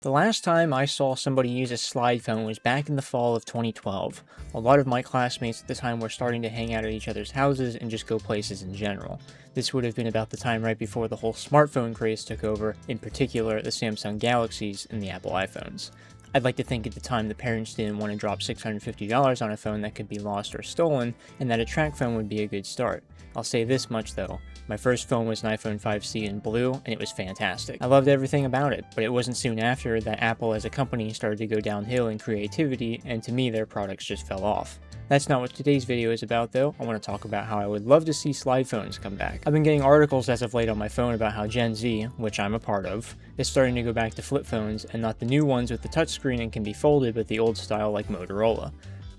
The last time I saw somebody use a slide phone was back in the fall of 2012. A lot of my classmates at the time were starting to hang out at each other's houses and just go places in general. This would have been about the time right before the whole smartphone craze took over, in particular the Samsung Galaxies and the Apple iPhones. I'd like to think at the time the parents didn't want to drop $650 on a phone that could be lost or stolen, and that a track phone would be a good start. I'll say this much though, my first phone was an iPhone 5C in blue, and it was fantastic. I loved everything about it, but it wasn't soon after that Apple as a company started to go downhill in creativity, and to me their products just fell off. That's not what today's video is about though. I want to talk about how I would love to see slide phones come back. I've been getting articles as of late on my phone about how Gen Z, which I'm a part of, is starting to go back to flip phones, and not the new ones with the touchscreen and can be folded, but the old style like Motorola.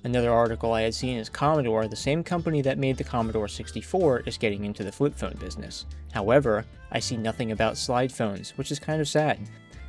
Another article I had seen is Commodore, the same company that made the Commodore 64, is getting into the flip phone business. However, I see nothing about slide phones, which is kind of sad.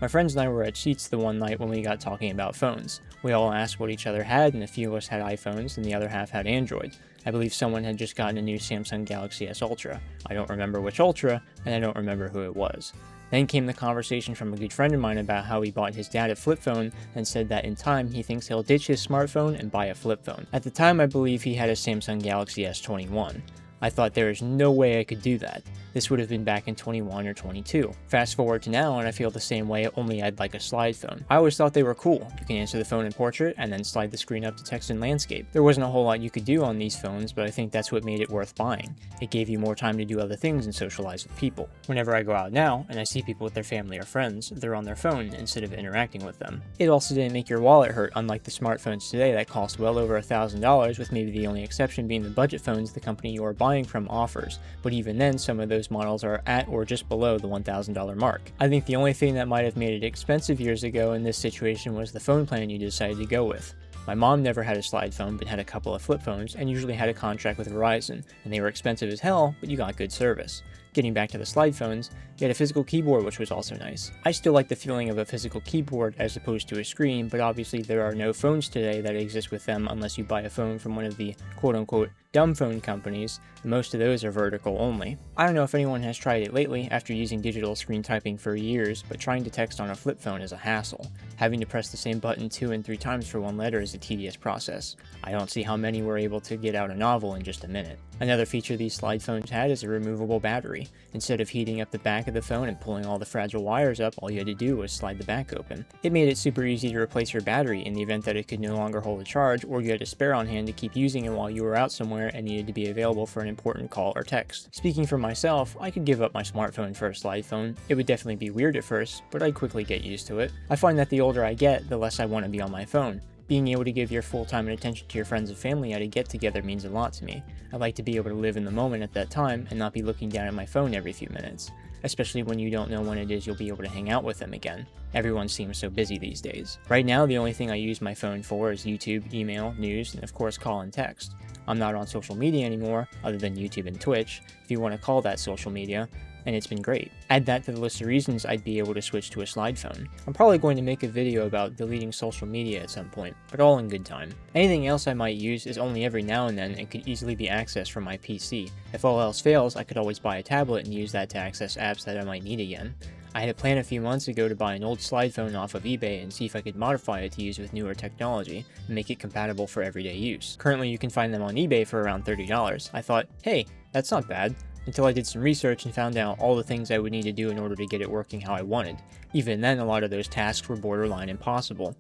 My friends and I were at Sheetz the one night when we got talking about phones. We all asked what each other had, and a few of us had iPhones and the other half had Android. I believe someone had just gotten a new Samsung Galaxy S Ultra. I don't remember which Ultra, and I don't remember who it was. Then came the conversation from a good friend of mine about how he bought his dad a flip phone and said that in time he thinks he'll ditch his smartphone and buy a flip phone. At the time I believe he had a Samsung Galaxy S21. I thought there is no way I could do that. This would have been back in 21 or 22. Fast forward to now and I feel the same way, only I'd like a slide phone. I always thought they were cool. You can answer the phone in portrait and then slide the screen up to text in landscape. There wasn't a whole lot you could do on these phones, but I think that's what made it worth buying. It gave you more time to do other things and socialize with people. Whenever I go out now and I see people with their family or friends, they're on their phone instead of interacting with them. It also didn't make your wallet hurt, unlike the smartphones today that cost well over $1,000, with maybe the only exception being the budget phones the company you are buying from offers. But even then, some of those models are at or just below the $1,000 mark. I think the only thing that might have made it expensive years ago in this situation was the phone plan you decided to go with. My mom never had a slide phone but had a couple of flip phones and usually had a contract with Verizon, and they were expensive as hell, but you got good service. Getting back to the slide phones, you had a physical keyboard, which was also nice. I still like the feeling of a physical keyboard as opposed to a screen, but obviously there are no phones today that exist with them unless you buy a phone from one of the quote-unquote dumb phone companies. Most of those are vertical only. I don't know if anyone has tried it lately after using digital screen typing for years, but trying to text on a flip phone is a hassle. Having to press the same button 2 and 3 times for one letter is a tedious process. I don't see how many were able to get out a novel in just a minute. Another feature these slide phones had is a removable battery. Instead of heating up the back of the phone and pulling all the fragile wires up, all you had to do was slide the back open. It made it super easy to replace your battery in the event that it could no longer hold a charge, or you had a spare on hand to keep using it while you were out somewhere and needed to be available for an important call or text. Speaking for myself, I could give up my smartphone for a slide phone. It would definitely be weird at first, but I'd quickly get used to it. I find that the older I get, the less I want to be on my phone. Being able to give your full time and attention to your friends and family at a get-together means a lot to me. I like to be able to live in the moment at that time and not be looking down at my phone every few minutes, especially when you don't know when it is you'll be able to hang out with them again. Everyone seems so busy these days. Right now, the only thing I use my phone for is YouTube, email, news, and of course call and text. I'm not on social media anymore, other than YouTube and Twitch, if you want to call that social media, and it's been great. Add that to the list of reasons I'd be able to switch to a slide phone. I'm probably going to make a video about deleting social media at some point, but all in good time. Anything else I might use is only every now and then and could easily be accessed from my PC. If all else fails, I could always buy a tablet and use that to access apps that I might need again. I had a plan a few months ago to buy an old slide phone off of eBay and see if I could modify it to use with newer technology and make it compatible for everyday use. Currently you can find them on eBay for around $30. I thought, hey, that's not bad, until I did some research and found out all the things I would need to do in order to get it working how I wanted. Even then, a lot of those tasks were borderline impossible.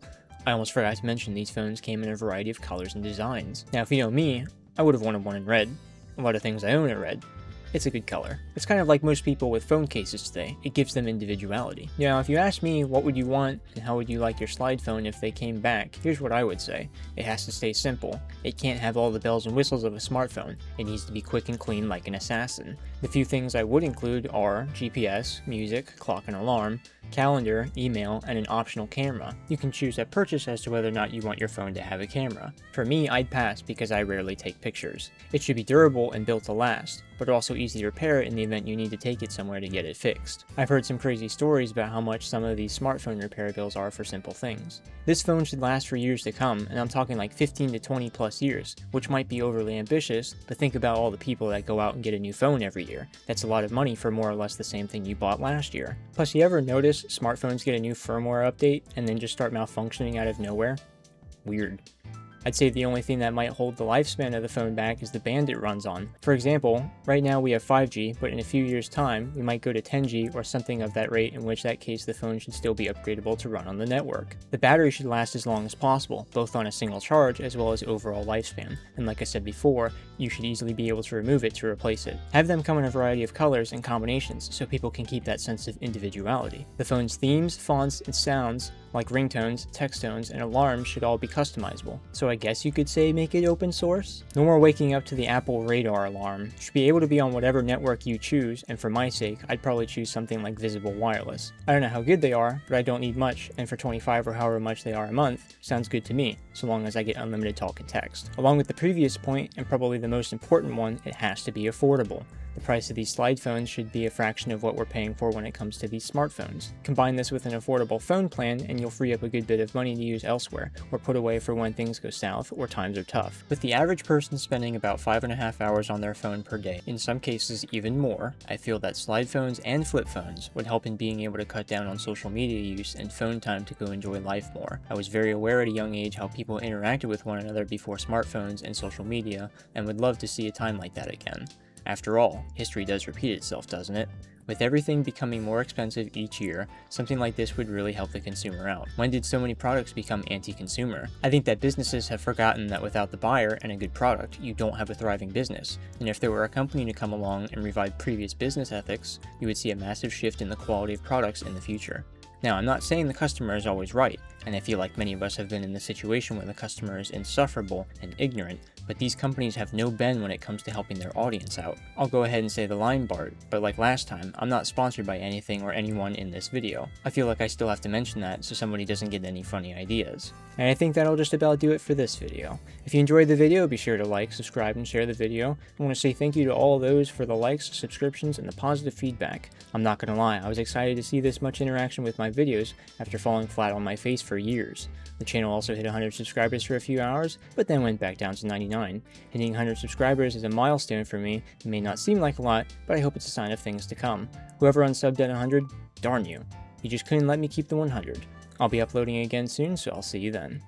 I almost forgot to mention these phones came in a variety of colors and designs. Now if you know me, I would have wanted one in red. A lot of things I own are red. It's a good color. It's kind of like most people with phone cases today. It gives them individuality. Now, if you ask me what would you want and how would you like your slide phone if they came back, here's what I would say. It has to stay simple. It can't have all the bells and whistles of a smartphone. It needs to be quick and clean like an assassin. The few things I would include are GPS, music, clock and alarm, calendar, email, and an optional camera. You can choose at purchase as to whether or not you want your phone to have a camera. For me, I'd pass because I rarely take pictures. It should be durable and built to last, but also easy to repair in the event you need to take it somewhere to get it fixed. I've heard some crazy stories about how much some of these smartphone repair bills are for simple things. This phone should last for years to come, and I'm talking like 15 to 20 plus years, which might be overly ambitious, but think about all the people that go out and get a new phone every year. That's a lot of money for more or less the same thing you bought last year. Plus, you ever notice notice smartphones get a new firmware update and then just start malfunctioning out of nowhere? Weird. I'd say the only thing that might hold the lifespan of the phone back is the band it runs on. For example, right now we have 5G, but in a few years' time, we might go to 10G or something of that rate, in which that case the phone should still be upgradable to run on the network. The battery should last as long as possible, both on a single charge as well as overall lifespan, and like I said before, you should easily be able to remove it to replace it. Have them come in a variety of colors and combinations so people can keep that sense of individuality. The phone's themes, fonts, and sounds, like ringtones, text tones, and alarms, should all be customizable. So I guess you could say make it open source? No more waking up to the Apple radar alarm. It should be able to be on whatever network you choose, and for my sake, I'd probably choose something like Visible Wireless. I don't know how good they are, but I don't need much, and for $25 or however much they are a month, sounds good to me, so long as I get unlimited talk and text. Along with the previous point, and probably the most important one, it has to be affordable. The price of these slide phones should be a fraction of what we're paying for when it comes to these smartphones. Combine this with an affordable phone plan and you'll free up a good bit of money to use elsewhere, or put away for when things go south or times are tough. With the average person spending about 5.5 hours on their phone per day, in some cases even more, I feel that slide phones and flip phones would help in being able to cut down on social media use and phone time to go enjoy life more. I was very aware at a young age how people interacted with one another before smartphones and social media, and would love to see a time like that again. After all, history does repeat itself, doesn't it? With everything becoming more expensive each year, something like this would really help the consumer out. When did so many products become anti-consumer? I think that businesses have forgotten that without the buyer and a good product, you don't have a thriving business. And if there were a company to come along and revive previous business ethics, you would see a massive shift in the quality of products in the future. Now, I'm not saying the customer is always right, and I feel like many of us have been in the situation where the customer is insufferable and ignorant, but these companies have no bend when it comes to helping their audience out. I'll go ahead and say the line, Bart, but like last time, I'm not sponsored by anything or anyone in this video. I feel like I still have to mention that so somebody doesn't get any funny ideas. And I think that'll just about do it for this video. If you enjoyed the video, be sure to like, subscribe, and share the video. I want to say thank you to all those for the likes, subscriptions, and the positive feedback. I'm not gonna lie, I was excited to see this much interaction with my videos after falling flat on my face for years. The channel also hit 100 subscribers for a few hours, but then went back down to 99. Hitting 100 subscribers is a milestone for me. It may not seem like a lot, but I hope it's a sign of things to come. Whoever unsubbed at 100, darn you. You just couldn't let me keep the 100. I'll be uploading again soon, so I'll see you then.